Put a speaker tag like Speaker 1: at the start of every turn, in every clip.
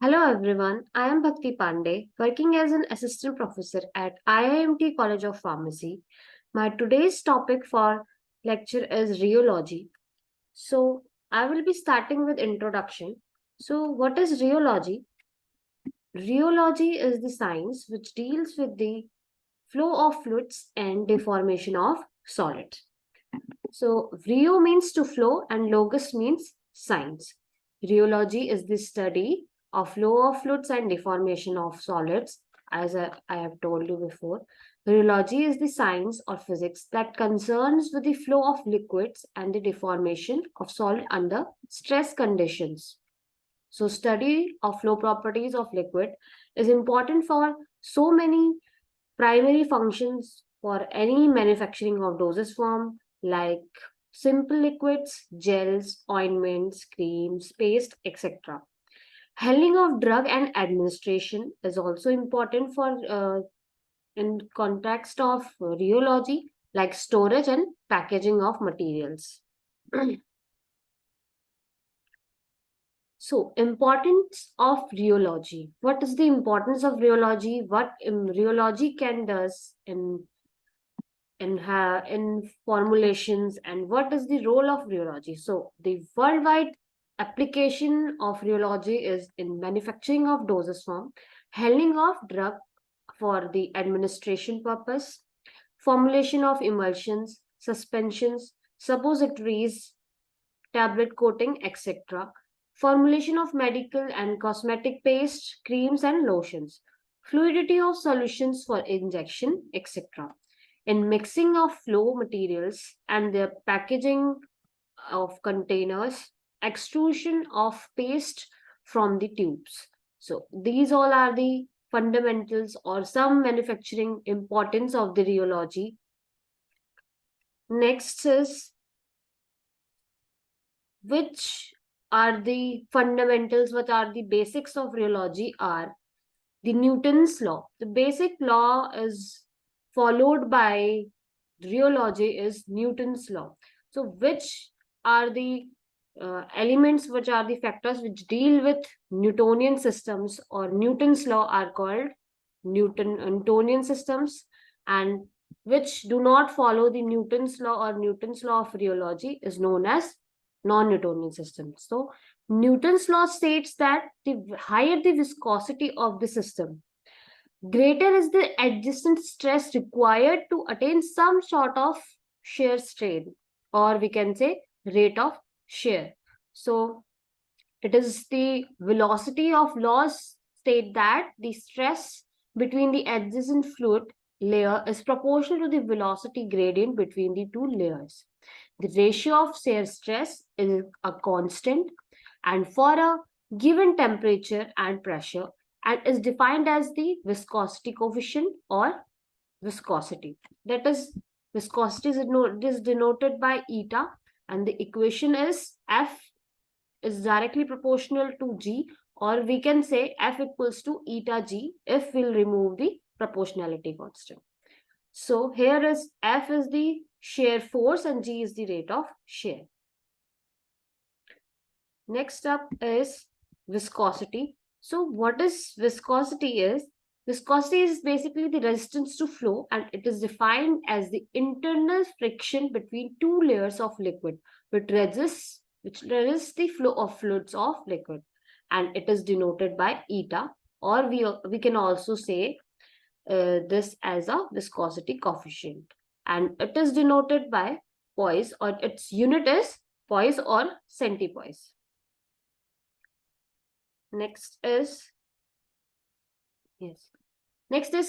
Speaker 1: Hello everyone, I am Bhakti Pandey, working as an assistant professor at IIMT College of Pharmacy. My today's topic for lecture is rheology. So, I will be starting with introduction. So, what is rheology? Rheology is the science which deals with the flow of fluids and deformation of solids. So, rheo means to flow and logos means science. Rheology is the study of flow of fluids and deformation of solids, as I have told you before. Rheology is the science or physics that concerns with the flow of liquids and the deformation of solid under stress conditions. So, study of flow properties of liquid is important for so many primary functions for any manufacturing of dosage form like simple liquids, gels, ointments, creams, paste, etc. Handling of drug and administration is also important for in context of rheology, like storage and packaging of materials. So, importance of rheology. What is the importance of rheology? What rheology can does in formulations, and what is the role of rheology? So, the worldwide application of rheology is in manufacturing of dosage form, handling of drug for the administration purpose, formulation of emulsions, suspensions, suppositories, tablet coating, etc. Formulation of medical and cosmetic paste, creams and lotions, fluidity of solutions for injection, etc. In mixing of flow materials and their packaging of containers, extrusion of paste from the tubes. So these all are the fundamentals or some manufacturing importance of the rheology. Next is which are the fundamentals, what are the basics of rheology are the Newton's law. The basic law is followed by rheology is Newton's law. So which are the elements, which are the factors which deal with Newtonian systems or Newton's law are called Newtonian systems, and which do not follow the Newton's law or Newton's law of rheology is known as non-Newtonian systems. So Newton's law states that the higher the viscosity of the system, greater is the adjacent stress required to attain some sort of shear strain, or we can say rate of shear. So it is the velocity of laws state that the stress between the adjacent fluid layer is proportional to the velocity gradient between the two layers. The ratio of shear stress is a constant and for a given temperature and pressure, and is defined as the viscosity coefficient or viscosity. That is, viscosity is denoted by eta, and the equation is F is directly proportional to G, or we can say F equals to eta G if we'll remove the proportionality constant. So here is F is the shear force and G is the rate of shear. Next up is viscosity. So what is viscosity is? Viscosity is basically the resistance to flow, and it is defined as the internal friction between two layers of liquid which resists the flow of fluids of liquid, and it is denoted by eta, or we can also say this as a viscosity coefficient, and it is denoted by poise, or its unit is poise or centipoise. Next is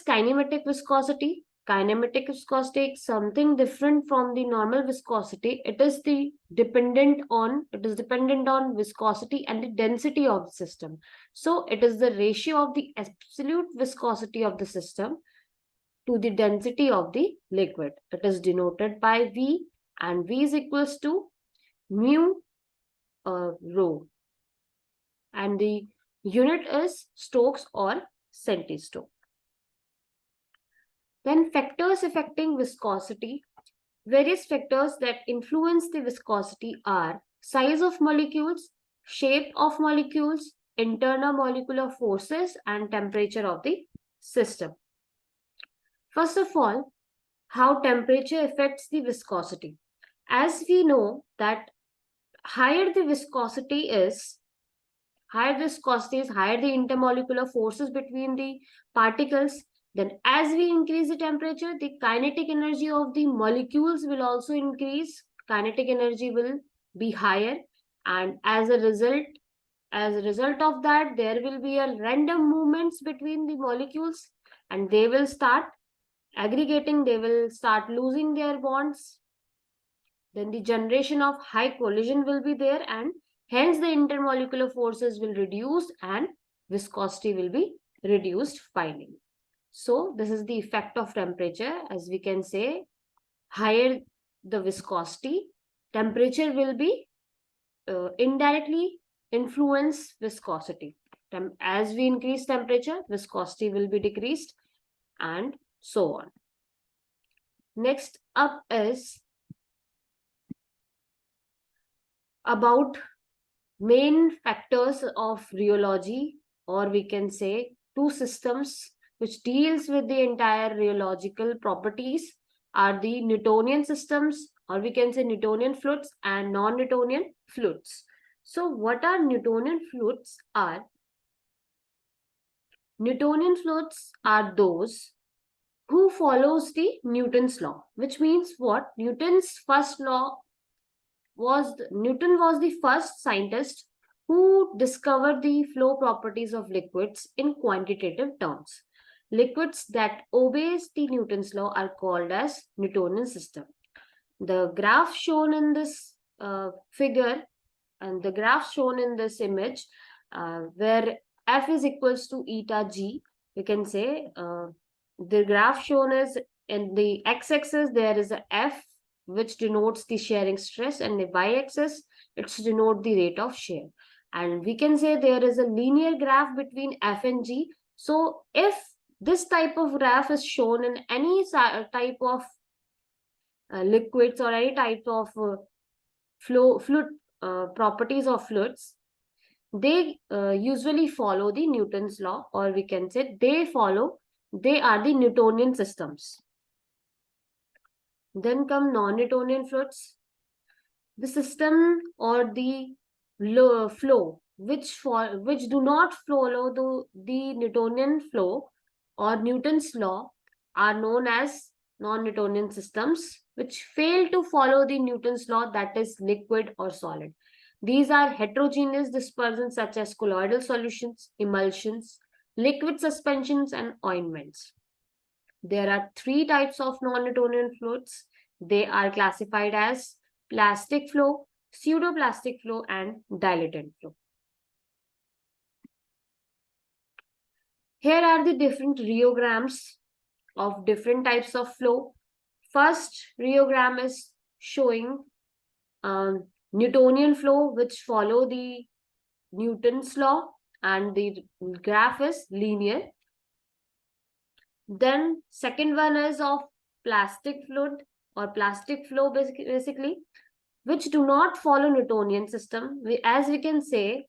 Speaker 1: kinematic viscosity. Kinematic viscosity is something different from the normal viscosity. It is dependent on viscosity and the density of the system. So it is the ratio of the absolute viscosity of the system to the density of the liquid. It is denoted by V, and V is equals to mu rho, and the unit is Stokes or centistoke. Then factors affecting viscosity. Various factors that influence the viscosity are size of molecules, shape of molecules, intermolecular forces and temperature of the system. First of all, how temperature affects the viscosity. As we know that higher the viscosity is, higher the intermolecular forces between the particles. Then as we increase the temperature, the kinetic energy of the molecules will also increase. Kinetic energy will be higher, and as a result of that, there will be a random movements between the molecules, and they will start aggregating, they will start losing their bonds. Then the generation of high collision will be there, and hence the intermolecular forces will reduce and viscosity will be reduced finally. So this is the effect of temperature. As we can say, higher the viscosity, temperature will be indirectly influence viscosity. As we increase temperature, viscosity will be decreased, and so on. Next up is about main factors of rheology, or we can say two systems which deals with the entire rheological properties are the Newtonian systems, or we can say Newtonian fluids and non-Newtonian fluids. So what are Newtonian fluids are? Newtonian fluids are those who follows the Newton's law, which means what? Newton was the first scientist who discovered the flow properties of liquids in quantitative terms. Liquids that obeys the Newton's law are called as Newtonian system. The graph shown in this figure and the graph shown in this image, where F is equals to eta G, we can say the graph shown is in the x-axis there is a F which denotes the shearing stress, and the y-axis it's denote the rate of shear. And we can say there is a linear graph between F and G. So if this type of graph is shown in any type of liquids or any type of fluid properties of fluids, they usually follow the Newton's law, or we can say they are the Newtonian systems. Then come non-Newtonian fluids. The system or the flow which do not follow the Newtonian flow or Newton's law are known as non-Newtonian systems, which fail to follow the Newton's law, that is liquid or solid. These are heterogeneous dispersions such as colloidal solutions, emulsions, liquid suspensions, and ointments. There are three types of non-Newtonian fluids. They are classified as plastic flow, pseudoplastic flow, and dilatant flow. Here are the different rheograms of different types of flow. First rheogram is showing Newtonian flow, which follow the Newton's law, and the graph is linear. Then second one is of plastic fluid or plastic flow basically, which do not follow Newtonian system. As we can say,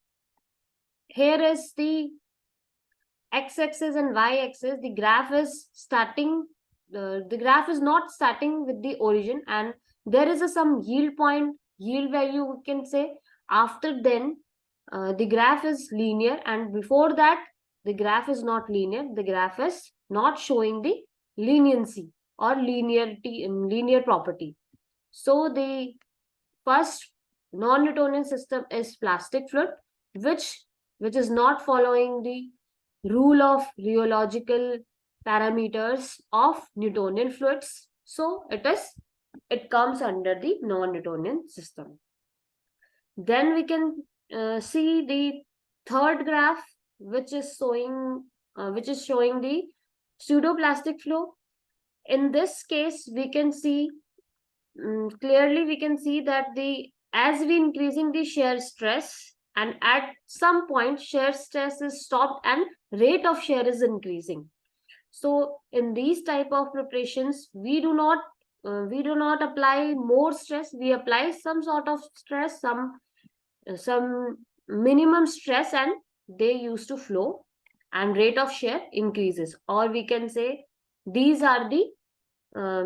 Speaker 1: here is the x-axis and y-axis. The graph is starting, the graph is not starting with the origin, and there is some yield point, yield value we can say. After then, the graph is linear, and before that, the graph is not linear. The graph is not showing the leniency or linear property. So the first non-Newtonian system is plastic fluid, which is not following the rule of rheological parameters of Newtonian fluids. So it comes under the non-Newtonian system. Then we can see the third graph, which is showing the pseudoplastic flow. In this case, we can see clearly, we can see that as we increasing the shear stress, and at some point shear stress is stopped and rate of shear is increasing. So in these type of preparations, we do not apply more stress. We apply some sort of stress, some minimum stress, and they used to flow and rate of shear increases, or we can say these are the uh,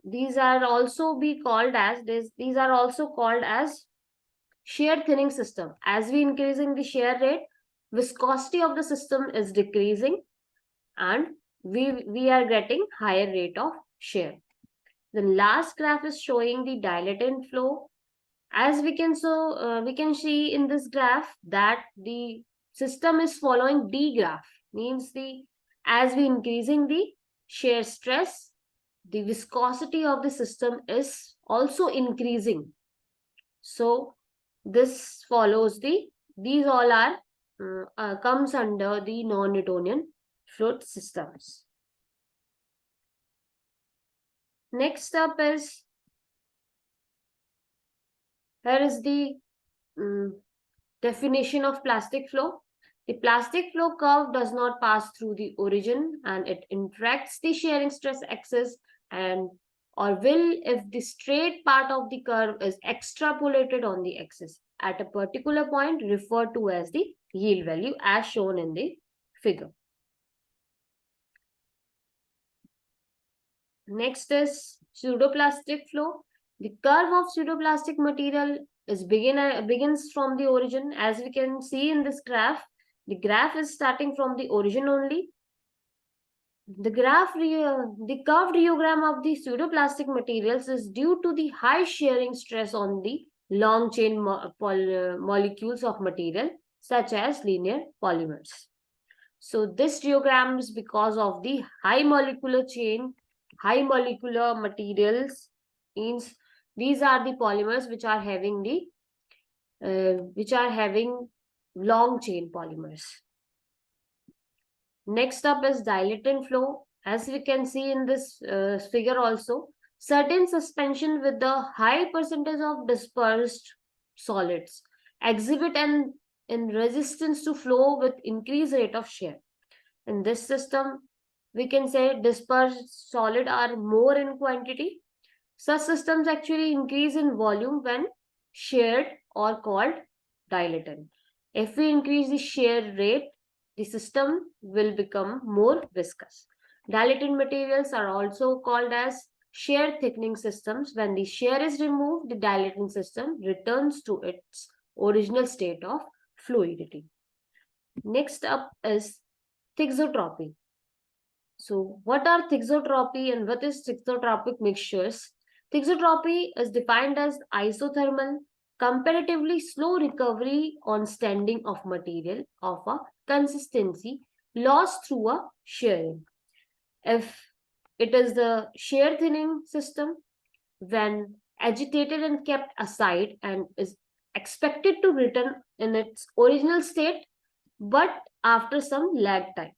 Speaker 1: these are also be called as these are also called as shear thinning system. As we increasing the shear rate, viscosity of the system is decreasing, and we are getting higher rate of shear. The last graph is showing the dilatant flow. As we can see in this graph that the system is following D graph, means the as we increasing the shear stress, the viscosity of the system is also increasing. So this follows these all are comes under the non-Newtonian fluid systems. Next up is, here is the definition of plastic flow. The plastic flow curve does not pass through the origin, and it interacts the shearing stress axis, and or will if the straight part of the curve is extrapolated on the axis at a particular point, referred to as the yield value as shown in the figure. Next is pseudoplastic flow. The curve of pseudoplastic material begins from the origin. As we can see in this graph, the graph is starting from the origin only. The curved rheogram of the pseudoplastic materials is due to the high shearing stress on the long chain molecules of material, such as linear polymers. So this rheogram is because of the high molecular materials, means these are the polymers which are having long chain polymers. Next up is dilatant flow. As we can see in this figure also, certain suspension with the high percentage of dispersed solids exhibit an in resistance to flow with increased rate of shear. In this system, we can say dispersed solid are more in quantity. Such systems actually increase in volume when sheared or called dilatant. If we increase the shear rate, the system will become more viscous. Dilatant materials are also called as shear thickening systems. When the shear is removed, the dilating system returns to its original state of fluidity. Next up is thixotropy. So, what are thixotropy and what is thixotropic mixtures? Thixotropy is defined as isothermal, comparatively slow recovery on standing of material of a consistency lost through a shearing. If it is the shear thinning system, when agitated and kept aside and is expected to return in its original state, but after some lag time.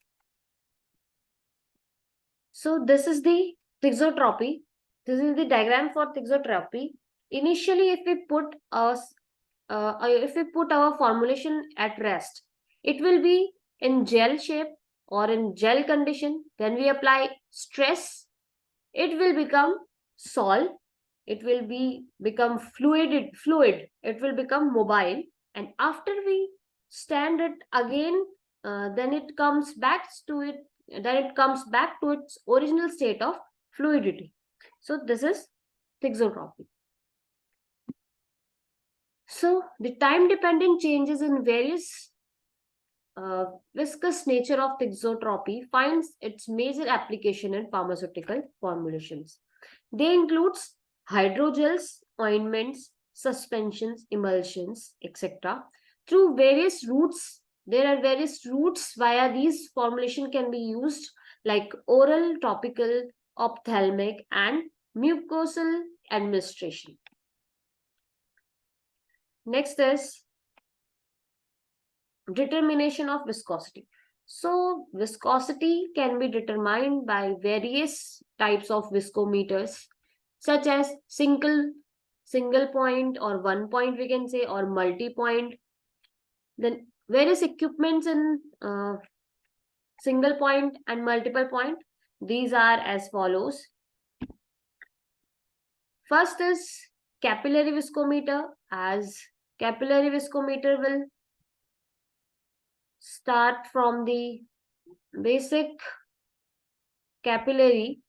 Speaker 1: So this is the thixotropy. This is the diagram for thixotropy. Initially, if we put our formulation at rest, it will be in gel shape or in gel condition. When we apply stress, it will become sol. It will become fluid. It will become mobile. And after we stand it again, then it comes back to its original state of fluidity. So this is thixotropy. So the time dependent changes in various viscous nature of thixotropy finds its major application in pharmaceutical formulations. They include hydrogels, ointments, suspensions, emulsions, etc. Through various routes, there are various routes via these formulation can be used, like oral, topical, ophthalmic, and mucosal administration. Next is determination of viscosity. So viscosity can be determined by various types of viscometers, such as single point or 1 point, we can say, or multi-point. Then various equipments in single point and multiple point. These are as follows. First is capillary viscometer. As capillary viscometer will start from the basic capillary